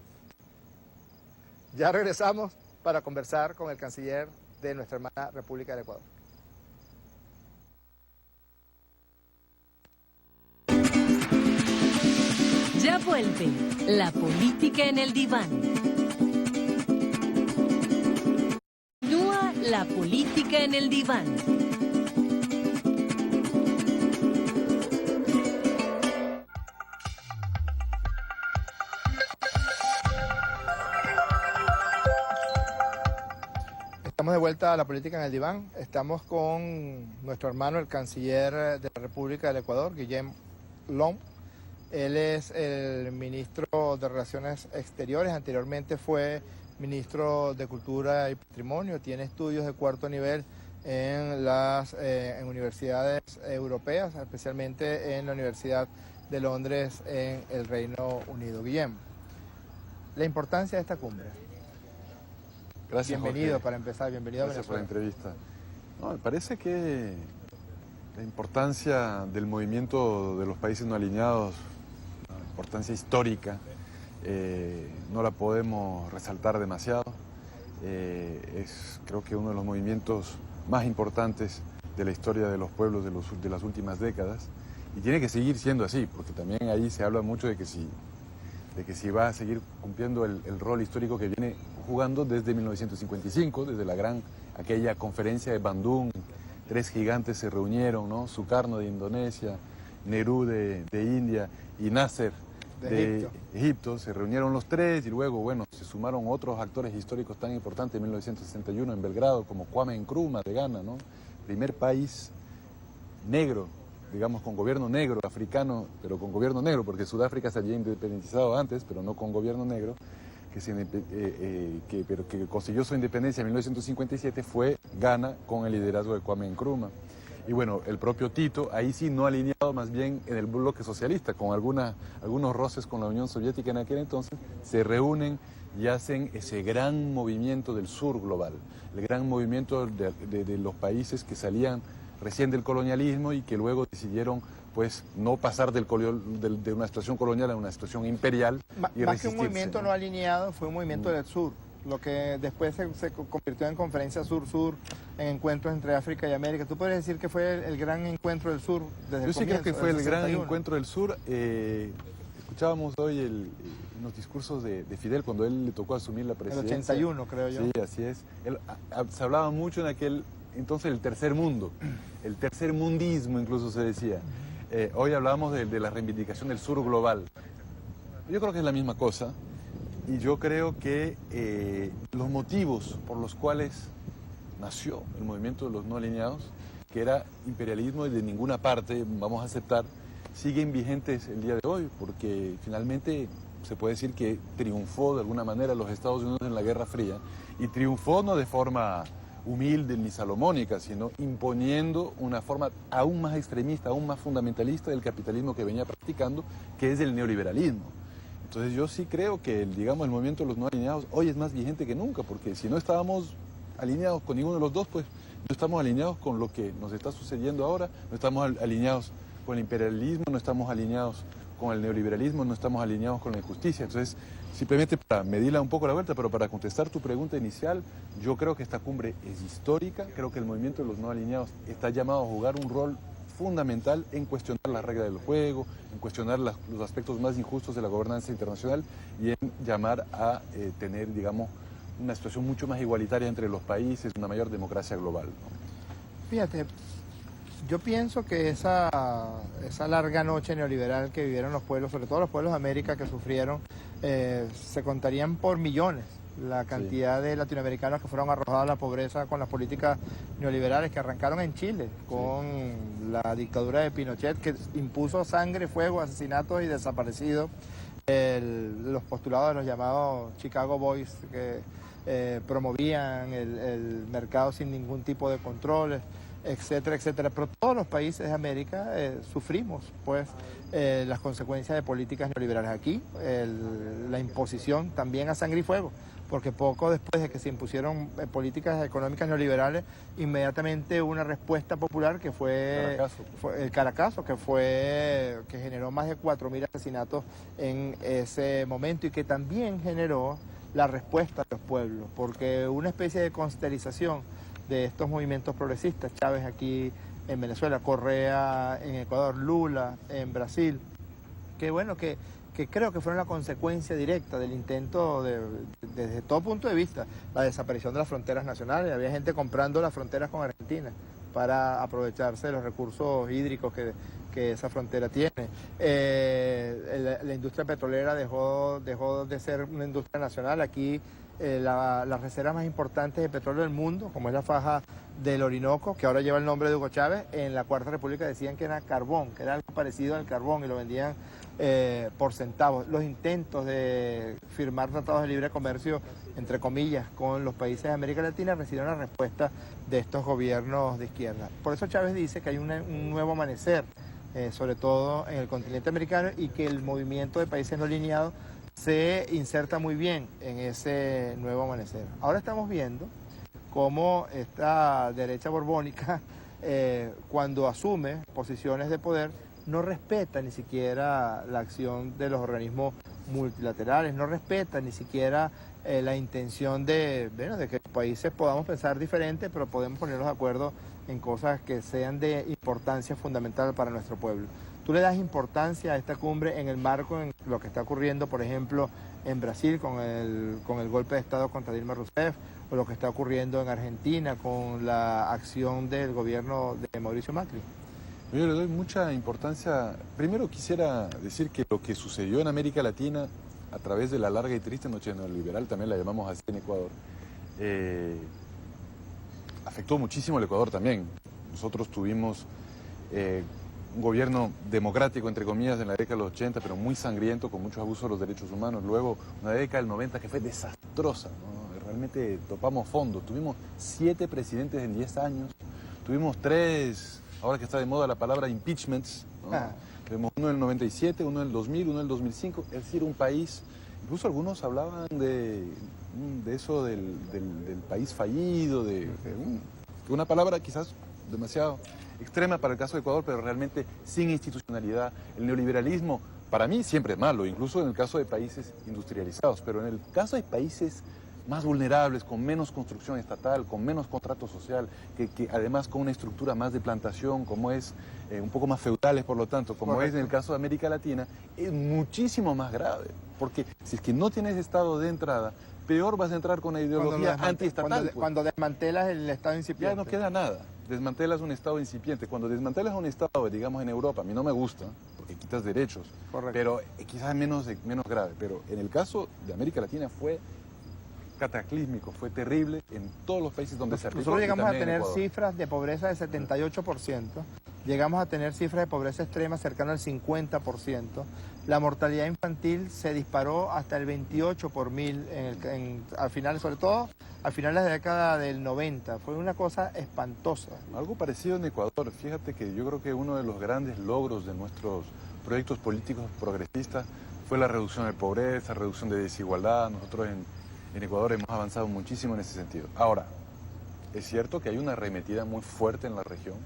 Ya regresamos para conversar con el canciller de nuestra hermana República del Ecuador. Ya vuelve la política en el diván. Continúa la política en el diván. Estamos de vuelta a la política en el diván. Estamos con nuestro hermano, el canciller de la República del Ecuador, Guillem Lom. Él es el ministro de Relaciones Exteriores, anteriormente fue ministro de Cultura y Patrimonio, tiene estudios de 4º nivel en universidades europeas, especialmente en la Universidad de Londres en el Reino Unido. Guillem, la importancia de esta cumbre. Gracias, bienvenido, Jorge. Para empezar, bienvenido. Gracias por la entrevista. No, me parece que la importancia del movimiento de los países no alineados, una importancia histórica, no la podemos resaltar demasiado. Es creo que uno de los movimientos más importantes de la historia de los pueblos de las últimas décadas, y tiene que seguir siendo así, porque también ahí se habla mucho de que si va a seguir cumpliendo el rol histórico que viene jugando desde 1955, desde aquella conferencia de Bandung. 3 gigantes se reunieron, ¿no? Sukarno de Indonesia, Nehru de India y Nasser de Egipto. Se reunieron los 3 y luego, bueno, se sumaron otros actores históricos tan importantes en 1961 en Belgrado, como Kwame Nkrumah de Ghana, ¿no? Primer país negro, digamos, con gobierno negro, africano, pero con gobierno negro, porque Sudáfrica se había independizado antes, pero no con gobierno negro, pero que consiguió su independencia en 1957, fue Ghana con el liderazgo de Kwame Nkrumah. Y bueno, el propio Tito, ahí sí no alineado más bien en el bloque socialista, con algunos roces con la Unión Soviética en aquel entonces, se reúnen y hacen ese gran movimiento del sur global, el gran movimiento de los países que salían recién del colonialismo y que luego decidieron pues no pasar de una situación colonial a una situación imperial y más que un resistirse, movimiento no alineado, fue un movimiento del sur, lo que después se convirtió en conferencia sur-sur, en encuentros entre África y América. ¿Tú podrías decir que fue el gran encuentro del sur desde el comienzo? Yo sí creo que fue el gran 61. encuentro del sur. Escuchábamos hoy unos discursos de Fidel cuando él le tocó asumir la presidencia. El 81, creo yo. Sí, así es. Se hablaba mucho en aquel entonces del tercer mundo, el tercer mundismo incluso se decía. Hoy hablamos de la reivindicación del sur global. Yo creo que es la misma cosa y yo creo que los motivos por los cuales nació el movimiento de los no alineados, que era imperialismo de ninguna parte, vamos a aceptar, siguen vigentes el día de hoy, porque finalmente se puede decir que triunfó de alguna manera los Estados Unidos en la Guerra Fría, y triunfó no de forma humilde ni salomónica, sino imponiendo una forma aún más extremista, aún más fundamentalista del capitalismo que venía practicando, que es el neoliberalismo. Entonces yo sí creo que el movimiento de los no alineados hoy es más vigente que nunca, porque si no estábamos alineados con ninguno de los dos, pues no estamos alineados con lo que nos está sucediendo ahora, no estamos alineados con el imperialismo, no estamos alineados con el neoliberalismo, no estamos alineados con la injusticia. Entonces, simplemente para medirla un poco la vuelta, pero para contestar tu pregunta inicial, yo creo que esta cumbre es histórica, creo que el movimiento de los no alineados está llamado a jugar un rol fundamental en cuestionar las reglas del juego, en cuestionar los aspectos más injustos de la gobernanza internacional y en llamar a tener, digamos, una situación mucho más igualitaria entre los países, una mayor democracia global, ¿no? Fíjate, yo pienso que esa larga noche neoliberal que vivieron los pueblos, sobre todo los pueblos de América que sufrieron, se contarían por millones la cantidad de latinoamericanos que fueron arrojados a la pobreza con las políticas neoliberales que arrancaron en Chile, con la dictadura de Pinochet, que impuso sangre, fuego, asesinatos y desaparecidos, los postulados de los llamados Chicago Boys, que promovían el mercado sin ningún tipo de controles, etcétera, etcétera. Pero todos los países de América sufrimos pues las consecuencias de políticas neoliberales. Aquí la imposición también a sangre y fuego, porque poco después de que se impusieron políticas económicas neoliberales, inmediatamente hubo una respuesta popular que fue el Caracazo, que generó más de 4.000 asesinatos en ese momento y que también generó la respuesta de los pueblos, porque una especie de consterización de estos movimientos progresistas, Chávez aquí en Venezuela, Correa en Ecuador, Lula en Brasil, que bueno, que creo que fueron la consecuencia directa del intento desde todo punto de vista, la desaparición de las fronteras nacionales. Había gente comprando las fronteras con Argentina para aprovecharse de los recursos hídricos que esa frontera tiene. La industria petrolera dejó de ser una industria nacional. Aquí las reservas más importantes de petróleo del mundo, como es la faja del Orinoco, que ahora lleva el nombre de Hugo Chávez, en la Cuarta República decían que era carbón, que era algo parecido al carbón y lo vendían por centavos. Los intentos de firmar tratados de libre comercio, entre comillas, con los países de América Latina recibieron la respuesta de estos gobiernos de izquierda. Por eso Chávez dice que hay un nuevo amanecer, sobre todo en el continente americano, y que el movimiento de países no alineados se inserta muy bien en ese nuevo amanecer. Ahora estamos viendo cómo esta derecha borbónica, cuando asume posiciones de poder, no respeta ni siquiera la acción de los organismos multilaterales, no respeta ni siquiera la intención de que los países podamos pensar diferente, pero podemos ponernos de acuerdo en cosas que sean de importancia fundamental para nuestro pueblo. ¿Tú le das importancia a esta cumbre en el marco en lo que está ocurriendo, por ejemplo, en Brasil con el golpe de Estado contra Dilma Rousseff, o lo que está ocurriendo en Argentina con la acción del gobierno de Mauricio Macri? Yo le doy mucha importancia. Primero quisiera decir que lo que sucedió en América Latina a través de la larga y triste noche neoliberal, también la llamamos así en Ecuador, afectó muchísimo al Ecuador también. Nosotros tuvimos un gobierno democrático, entre comillas, en la década de los 80, pero muy sangriento, con muchos abusos de los derechos humanos. Luego, una década del 90 que fue desastrosa, ¿no? Realmente topamos fondo. Tuvimos 7 presidentes en 10 años, tuvimos 3 ahora que está de moda la palabra impeachments, ¿no? Tenemos uno en el 97, uno en el 2000, uno en el 2005, es decir, un país, incluso algunos hablaban de eso del país fallido, de una palabra quizás demasiado extrema para el caso de Ecuador, pero realmente sin institucionalidad. El neoliberalismo, para mí, siempre es malo, incluso en el caso de países industrializados, pero en el caso de países más vulnerables, con menos construcción estatal, con menos contrato social, que además con una estructura más de plantación, como es un poco más feudales, por lo tanto, como es en el caso de América Latina, es muchísimo más grave, porque si es que no tienes Estado de entrada, peor vas a entrar con una ideología antiestatal. Cuando desmantelas el Estado incipiente. Ya no queda nada, desmantelas un Estado incipiente. Cuando desmantelas un Estado, digamos en Europa, a mí no me gusta, porque quitas derechos, pero quizás menos grave, pero en el caso de América Latina fue cataclísmico, fue terrible en todos los países donde se aplicó. Nosotros llegamos a tener cifras de pobreza de 78%, llegamos a tener cifras de pobreza extrema cercanas al 50%, la mortalidad infantil se disparó hasta el 28 por mil al final, sobre todo al final de la década del 90, fue una cosa espantosa. Algo parecido en Ecuador, fíjate que yo creo que uno de los grandes logros de nuestros proyectos políticos progresistas fue la reducción de pobreza, reducción de desigualdad. Nosotros en Ecuador hemos avanzado muchísimo en ese sentido. Ahora, es cierto que hay una arremetida muy fuerte en la región,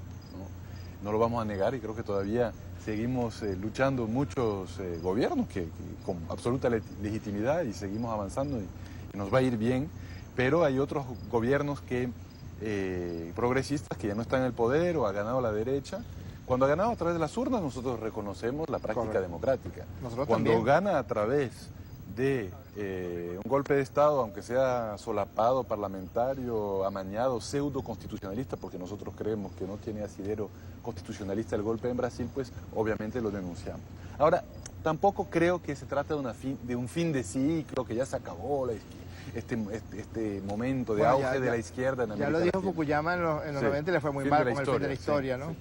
no lo vamos a negar, y creo que todavía seguimos luchando muchos gobiernos que con absoluta legitimidad, y seguimos avanzando y nos va a ir bien, pero hay otros gobiernos progresistas que ya no están en el poder o ha ganado la derecha. Cuando ha ganado a través de las urnas, nosotros reconocemos la práctica democrática. Nosotros Cuando también. Gana a través de un golpe de Estado, aunque sea solapado, parlamentario, amañado, pseudo constitucionalista, porque nosotros creemos que no tiene asidero constitucionalista el golpe en Brasil, pues obviamente lo denunciamos. Ahora, tampoco creo que se trata de un fin de ciclo, que ya se acabó este momento de auge de la izquierda en América Latina. Ya lo dijo Latina. Fukuyama en los 90 y le fue muy mal con el fin de la historia, ¿no? Sí.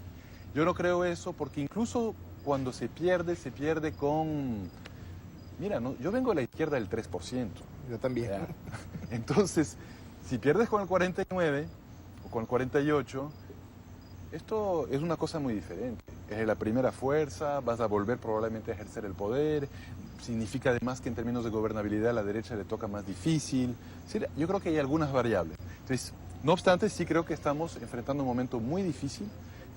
Yo no creo eso, porque incluso cuando se pierde con... Mira, yo vengo de la izquierda del 3%. Yo también. ¿Ya? Entonces, si pierdes con el 49 o con el 48, esto es una cosa muy diferente. Es la primera fuerza, vas a volver probablemente a ejercer el poder, significa además que en términos de gobernabilidad a la derecha le toca más difícil. Sí, yo creo que hay algunas variables. Entonces, no obstante, sí creo que estamos enfrentando un momento muy difícil,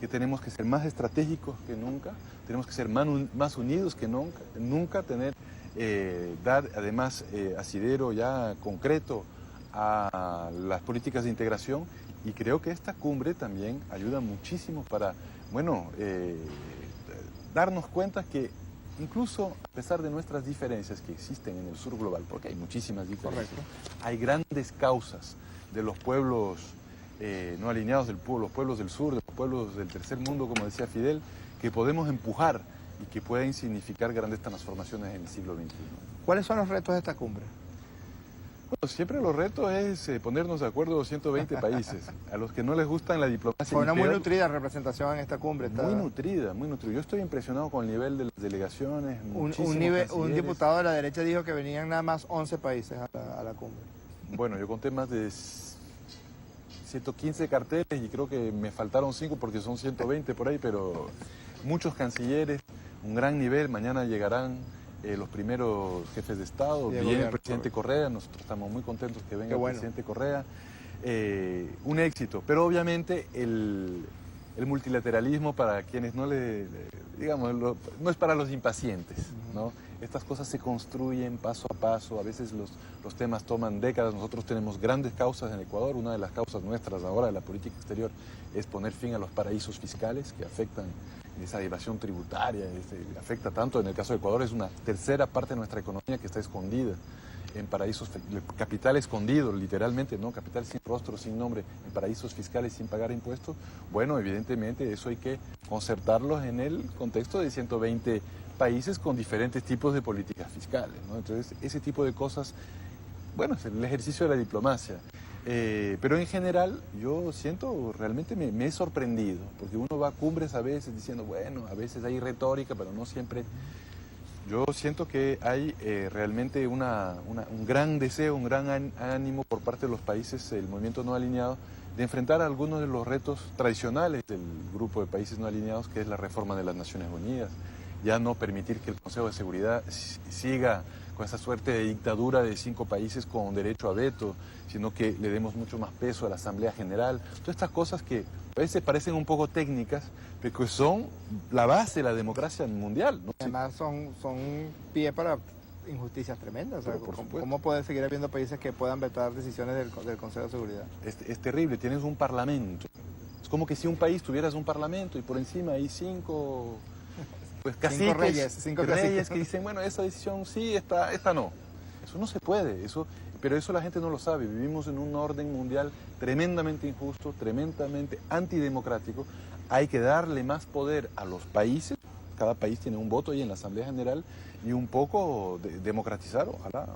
que tenemos que ser más estratégicos que nunca, tenemos que ser más unidos que nunca dar además asidero ya concreto a las políticas de integración, y creo que esta cumbre también ayuda muchísimo para, darnos cuenta que incluso a pesar de nuestras diferencias que existen en el sur global, porque hay muchísimas diferencias, hay grandes causas de los pueblos no alineados, los pueblos del sur, de los pueblos del tercer mundo, como decía Fidel, que podemos empujar y que pueden significar grandes transformaciones en el siglo XXI. ¿Cuáles son los retos de esta cumbre? Bueno, siempre los retos es ponernos de acuerdo 120 países, a los que no les gustan la diplomacia. Fue una muy nutrida representación en esta cumbre. Muy nutrida, muy nutrida. Yo estoy impresionado con el nivel de las delegaciones. Un diputado de la derecha dijo que venían nada más 11 países a la cumbre. Bueno, yo conté más de 115 carteles y creo que me faltaron 5 porque son 120 por ahí, pero muchos cancilleres, un gran nivel. Mañana llegarán los primeros jefes de Estado, viene el presidente Correa, nosotros estamos muy contentos que venga el presidente Correa. Un éxito, pero obviamente el multilateralismo, para quienes no no es para los impacientes, ¿no? Estas cosas se construyen paso a paso, a veces los temas toman décadas. Nosotros tenemos grandes causas en Ecuador. Una de las causas nuestras ahora de la política exterior es poner fin a los paraísos fiscales que afectan esa evasión tributaria, afecta tanto, en el caso de Ecuador es una tercera parte de nuestra economía que está escondida en paraísos, capital escondido, literalmente, ¿no? Capital sin rostro, sin nombre, en paraísos fiscales sin pagar impuestos. Bueno, evidentemente eso hay que concertarlos en el contexto de 120 países con diferentes tipos de políticas fiscales, ¿no? Entonces, ese tipo de cosas, bueno, es el ejercicio de la diplomacia. Pero en general, yo siento, realmente me he sorprendido, porque uno va a cumbres a veces diciendo, bueno, a veces hay retórica, pero no siempre. Yo siento que hay realmente un gran deseo, un gran ánimo por parte de los países, el movimiento no alineado, de enfrentar algunos de los retos tradicionales del grupo de países no alineados, que es la reforma de las Naciones Unidas, ya no permitir que el Consejo de Seguridad siga con esa suerte de dictadura de 5 países con derecho a veto, sino que le demos mucho más peso a la Asamblea General. Todas estas cosas que a veces parecen un poco técnicas, pero que son la base de la democracia mundial, ¿no? Además son pie para injusticias tremendas. O sea, Por supuesto. ¿Cómo puede seguir habiendo países que puedan vetar decisiones del Consejo de Seguridad? Es terrible, tienes un parlamento. Es como que si un país tuvieras un parlamento y por encima hay 5... pues caciques, cinco reyes caciques. que dicen, bueno, esa decisión sí, esta no. Eso no se puede, pero eso la gente no lo sabe. Vivimos en un orden mundial tremendamente injusto, tremendamente antidemocrático. Hay que darle más poder a los países. Cada país tiene un voto ahí en la Asamblea General y un poco democratizar, ojalá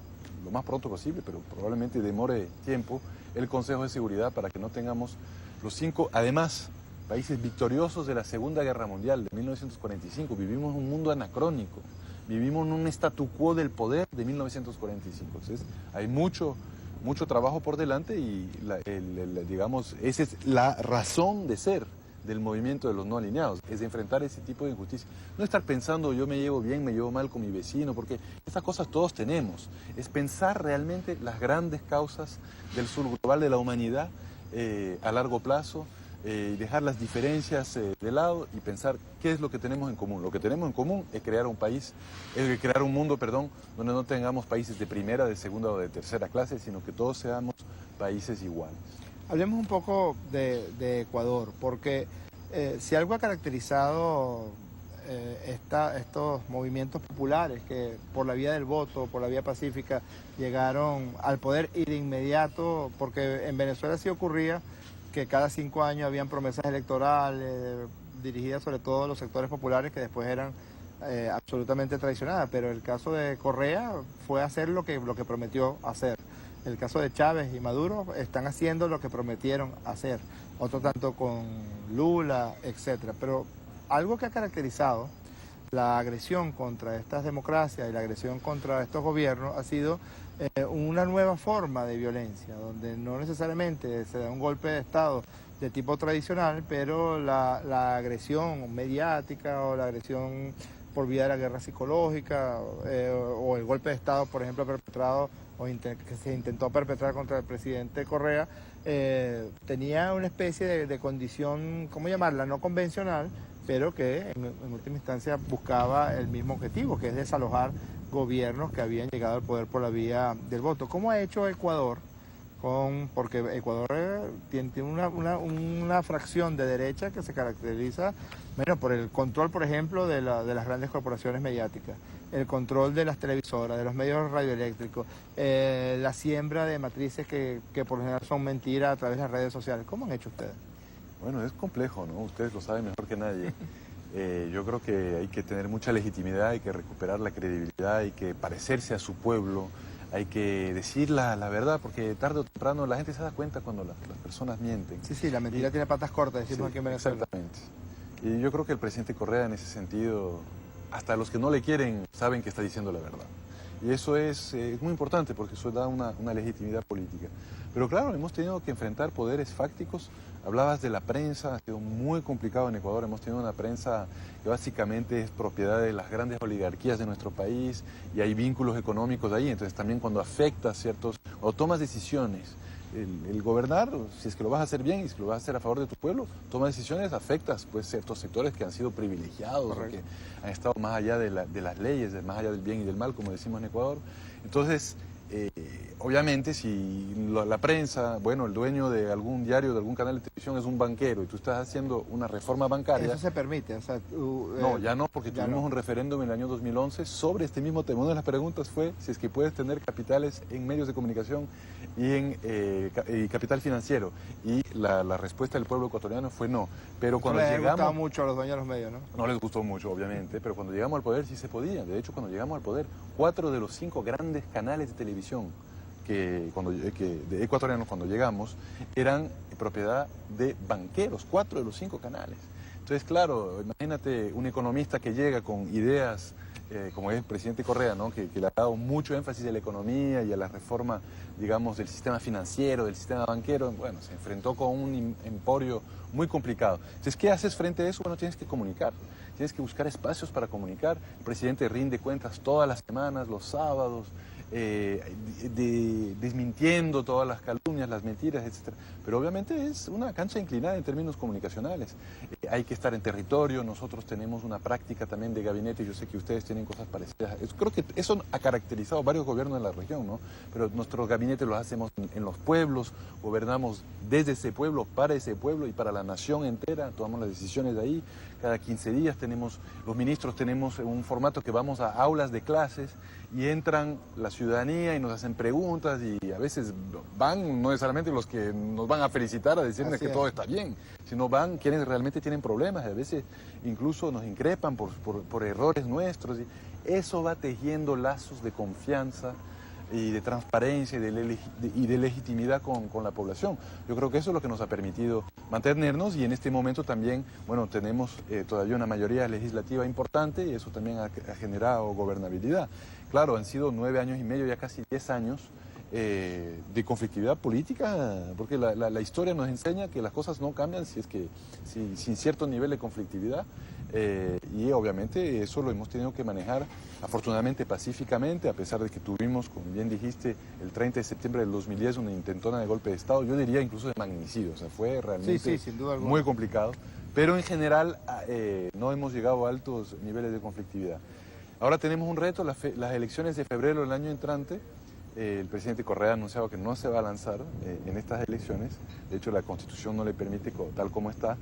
lo más pronto posible, pero probablemente demore tiempo, el Consejo de Seguridad para que no tengamos los 5, además, países victoriosos de la Segunda Guerra Mundial de 1945. Vivimos un mundo anacrónico, vivimos en un statu quo del poder de 1945. Entonces, hay mucho trabajo por delante y, digamos, esa es la razón de ser del movimiento de los no alineados, es de enfrentar ese tipo de injusticia. No estar pensando yo me llevo bien, me llevo mal con mi vecino, porque esas cosas todos tenemos. Es pensar realmente las grandes causas del sur global de la humanidad a largo plazo, dejar las diferencias de lado y pensar qué es lo que tenemos en común. Lo que tenemos en común es crear un mundo, donde no tengamos países de primera, de segunda o de tercera clase, sino que todos seamos países iguales. Hablemos un poco de Ecuador, porque si algo ha caracterizado estos movimientos populares que por la vía del voto, por la vía pacífica, llegaron al poder y de inmediato, porque en Venezuela sí ocurría que cada 5 años habían promesas electorales dirigidas sobre todo a los sectores populares que después eran absolutamente traicionadas, pero el caso de Correa fue hacer lo que prometió hacer. El caso de Chávez y Maduro están haciendo lo que prometieron hacer, otro tanto con Lula, etcétera. Pero algo que ha caracterizado la agresión contra estas democracias y la agresión contra estos gobiernos ha sido una nueva forma de violencia, donde no necesariamente se da un golpe de Estado de tipo tradicional, pero la agresión mediática o la agresión por vía de la guerra psicológica o el golpe de Estado, por ejemplo, perpetrado que se intentó perpetrar contra el presidente Correa, tenía una especie de condición, ¿cómo llamarla?, no convencional, pero que en última instancia buscaba el mismo objetivo, que es desalojar gobiernos que habían llegado al poder por la vía del voto. ¿Cómo ha hecho Ecuador? Porque Ecuador tiene una fracción de derecha que se caracteriza por el control, por ejemplo, de las grandes corporaciones mediáticas, el control de las televisoras, de los medios radioeléctricos, la siembra de matrices que por lo general son mentiras a través de las redes sociales. ¿Cómo han hecho ustedes? Bueno, es complejo, ¿no? Ustedes lo saben mejor que nadie. Yo creo que hay que tener mucha legitimidad, hay que recuperar la credibilidad, hay que parecerse a su pueblo, hay que decir la verdad, porque tarde o temprano la gente se da cuenta cuando las personas mienten. Sí, la mentira tiene patas cortas, decimos aquí en Venezuela. Exactamente. Y yo creo que el presidente Correa en ese sentido, hasta los que no le quieren saben que está diciendo la verdad. Y eso es muy importante porque eso da una legitimidad política. Pero claro, hemos tenido que enfrentar poderes fácticos. Hablabas de la prensa, ha sido muy complicado en Ecuador. Hemos tenido una prensa que básicamente es propiedad de las grandes oligarquías de nuestro país y hay vínculos económicos ahí. Entonces también cuando afecta o tomas decisiones, el gobernar, si es que lo vas a hacer bien y si lo vas a hacer a favor de tu pueblo, tomas decisiones, afectas pues ciertos sectores que han sido privilegiados, que han estado más allá de las leyes, más allá del bien y del mal, como decimos en Ecuador. Entonces, obviamente, si la prensa, el dueño de algún diario, de algún canal de televisión es un banquero y tú estás haciendo una reforma bancaria... Eso se permite, No, ya no, porque tuvimos un referéndum en el año 2011 sobre este mismo tema. Una de las preguntas fue si es que puedes tener capitales en medios de comunicación y capital financiero. Y la respuesta del pueblo ecuatoriano fue no. Pero cuando no les llegamos... gustado mucho a los dueños de los medios, ¿no? No les gustó mucho, obviamente, pero cuando llegamos al poder sí se podía. De hecho, cuando llegamos al poder, 4 de los 5 grandes canales de televisión de ecuatorianos cuando llegamos eran propiedad de banqueros, 4 de los 5 canales. Entonces, claro, imagínate un economista que llega con ideas como es el presidente Correa, ¿no? que le ha dado mucho énfasis a la economía y a la reforma, digamos, del sistema financiero, del sistema banquero, bueno, se enfrentó con un emporio muy complicado. Entonces, ¿qué haces frente a eso? Bueno, tienes que comunicar, tienes que buscar espacios para comunicar. El presidente rinde cuentas todas las semanas, los sábados, desmintiendo todas las calumnias, las mentiras, etc. Pero obviamente es una cancha inclinada en términos comunicacionales. Hay que estar en territorio, nosotros tenemos una práctica también de gabinete, yo sé que ustedes tienen cosas parecidas. Creo que eso ha caracterizado varios gobiernos de la región, ¿no? Pero nuestros gabinetes los hacemos en los pueblos, gobernamos desde ese pueblo y para la nación entera, tomamos las decisiones de ahí. Cada 15 días los ministros tenemos un formato que vamos a aulas de clases y entran la ciudadanía y nos hacen preguntas y a veces van no necesariamente los que nos van a felicitar a decirnos que todo está bien, sino van quienes realmente tienen problemas y a veces incluso nos increpan por errores nuestros. Y eso va tejiendo lazos de confianza y de transparencia y de legitimidad con la población. Yo creo que eso es lo que nos ha permitido mantenernos y en este momento también, bueno, tenemos todavía una mayoría legislativa importante y eso también ha generado gobernabilidad. Claro, han sido 9 años y medio, ya casi 10 años de conflictividad política, porque la historia nos enseña que las cosas no cambian sin cierto nivel de conflictividad y obviamente eso lo hemos tenido que manejar afortunadamente pacíficamente, a pesar de que tuvimos, como bien dijiste, el 30 de septiembre del 2010 una intentona de golpe de Estado, yo diría incluso de magnicidio, o sea, fue realmente sin duda alguna, muy complicado, pero en general no hemos llegado a altos niveles de conflictividad. Ahora tenemos un reto, las elecciones de febrero del año entrante. El presidente Correa ha anunciado que no se va a lanzar en estas elecciones. De hecho, la Constitución no le permite tal como está.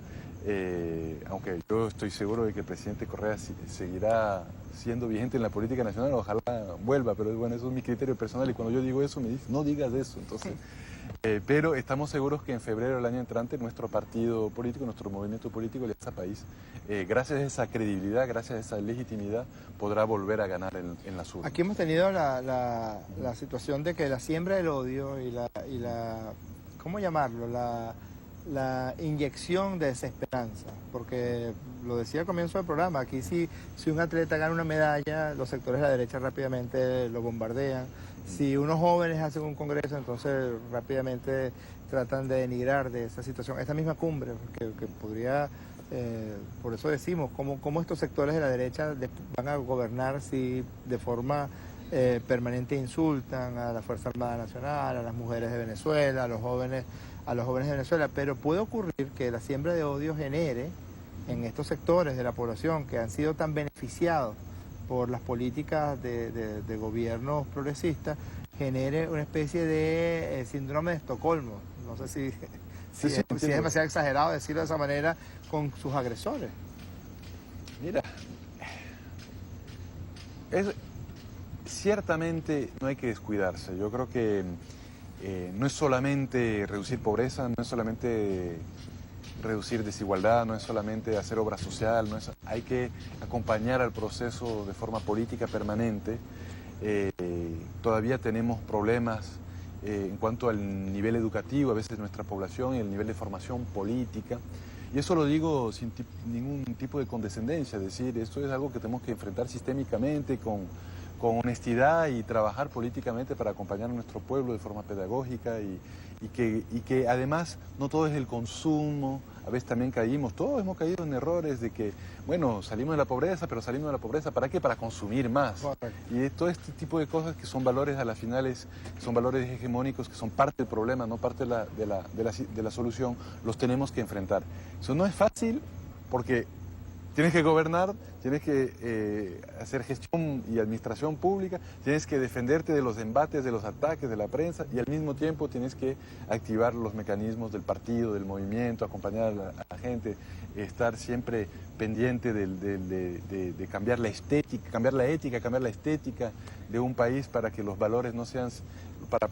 Aunque yo estoy seguro de que el presidente Correa seguirá siendo vigente en la política nacional, ojalá vuelva, pero bueno, eso es mi criterio personal y cuando yo digo eso me dicen, no digas eso. Entonces, pero estamos seguros que en febrero del año entrante nuestro partido político, nuestro movimiento político, Alianza País, gracias a esa credibilidad, gracias a esa legitimidad, podrá volver a ganar en las urnas. Aquí hemos tenido la situación de que la siembra del odio y la ¿cómo llamarlo? La inyección de desesperanza, porque lo decía al comienzo del programa, aquí si un atleta gana una medalla, los sectores de la derecha rápidamente lo bombardean. Si unos jóvenes hacen un congreso, entonces rápidamente tratan de denigrar de esa situación. Esta misma cumbre, que podría, por eso decimos, cómo estos sectores de la derecha van a gobernar si de forma permanente insultan a la Fuerza Armada Nacional, a las mujeres de Venezuela, a los jóvenes de Venezuela. Pero puede ocurrir que la siembra de odio genere en estos sectores de la población que han sido tan beneficiados por las políticas de gobiernos progresistas, genere una especie de síndrome de Estocolmo. No sé si es demasiado exagerado decirlo de esa manera con sus agresores. Mira, ciertamente no hay que descuidarse. Yo creo que no es solamente reducir pobreza, no es solamente reducir desigualdad, no es solamente hacer obra social, hay que acompañar al proceso de forma política permanente. Todavía tenemos problemas en cuanto al nivel educativo, a veces nuestra población, y el nivel de formación política. Y eso lo digo sin ningún tipo de condescendencia, es decir, esto es algo que tenemos que enfrentar sistémicamente, con honestidad y trabajar políticamente para acompañar a nuestro pueblo de forma pedagógica y que además no todo es el consumo. A veces también todos hemos caído en errores de que, bueno, salimos de la pobreza, pero salimos de la pobreza, ¿para qué? Para consumir más. Correcto. Y todo este tipo de cosas que son valores a las finales, son valores hegemónicos, que son parte del problema, no parte de la solución, los tenemos que enfrentar. Eso no es fácil porque tienes que gobernar, tienes que hacer gestión y administración pública, tienes que defenderte de los embates, de los ataques de la prensa y al mismo tiempo tienes que activar los mecanismos del partido, del movimiento, acompañar a la gente, estar siempre pendiente de cambiar la estética, cambiar la ética, cambiar la estética de un país para que los valores no sean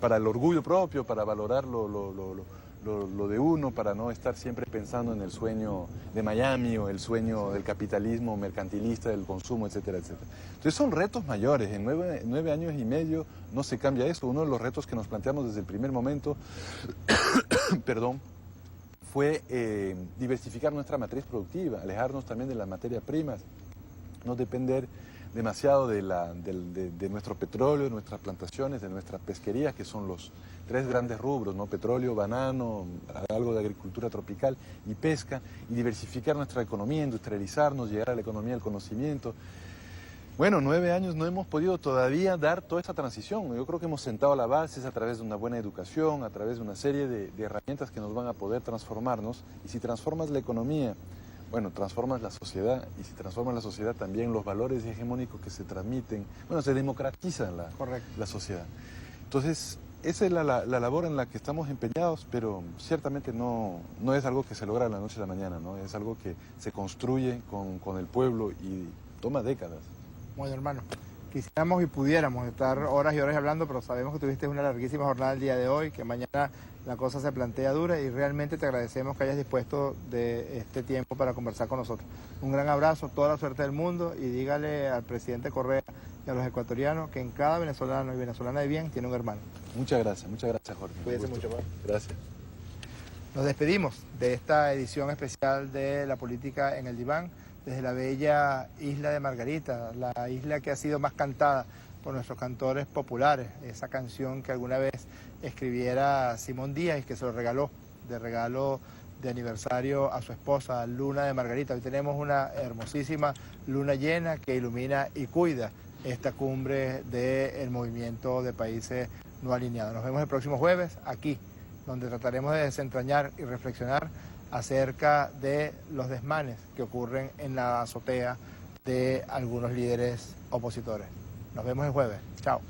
para el orgullo propio, para valorar lo de uno, para no estar siempre pensando en el sueño de Miami o el sueño del capitalismo mercantilista, del consumo, etcétera, etcétera. Entonces son retos mayores. En 9 años y medio no se cambia eso. Uno de los retos que nos planteamos desde el primer momento perdón, fue diversificar nuestra matriz productiva, alejarnos también de las materias primas, no depender demasiado de nuestro petróleo, de nuestras plantaciones, de nuestras pesquerías, que son los tres grandes rubros, ¿no? Petróleo, banano, algo de agricultura tropical y pesca, y diversificar nuestra economía, industrializarnos, llegar a la economía del conocimiento. Bueno, 9 años no hemos podido todavía dar toda esa transición. Yo creo que hemos sentado las bases a través de una buena educación, a través de una serie de herramientas que nos van a poder transformarnos. Y si transformas la economía, bueno, transformas la sociedad, y si transformas la sociedad también los valores hegemónicos que se transmiten, bueno, se democratiza la sociedad. Entonces, esa es la labor en la que estamos empeñados, pero ciertamente no es algo que se logra de la noche a la mañana, ¿no? Es algo que se construye con el pueblo y toma décadas. Bueno, hermano, quisiéramos y pudiéramos estar horas y horas hablando, pero sabemos que tuviste una larguísima jornada el día de hoy, que mañana la cosa se plantea dura y realmente te agradecemos que hayas dispuesto de este tiempo para conversar con nosotros. Un gran abrazo, toda la suerte del mundo y dígale al presidente Correa y a los ecuatorianos que en cada venezolano y venezolana de bien tiene un hermano. Muchas gracias Jorge. Cuídense mucho, Jorge. Gracias. Nos despedimos de esta edición especial de La Política en el Diván, desde la bella isla de Margarita, la isla que ha sido más cantada por nuestros cantores populares, esa canción que alguna vez escribiera Simón Díaz y que se lo regaló de aniversario a su esposa, Luna de Margarita. Hoy tenemos una hermosísima luna llena que ilumina y cuida esta cumbre del movimiento de países no alineados. Nos vemos el próximo jueves aquí, donde trataremos de desentrañar y reflexionar acerca de los desmanes que ocurren en la azotea de algunos líderes opositores. Nos vemos el jueves. Chao.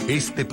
Este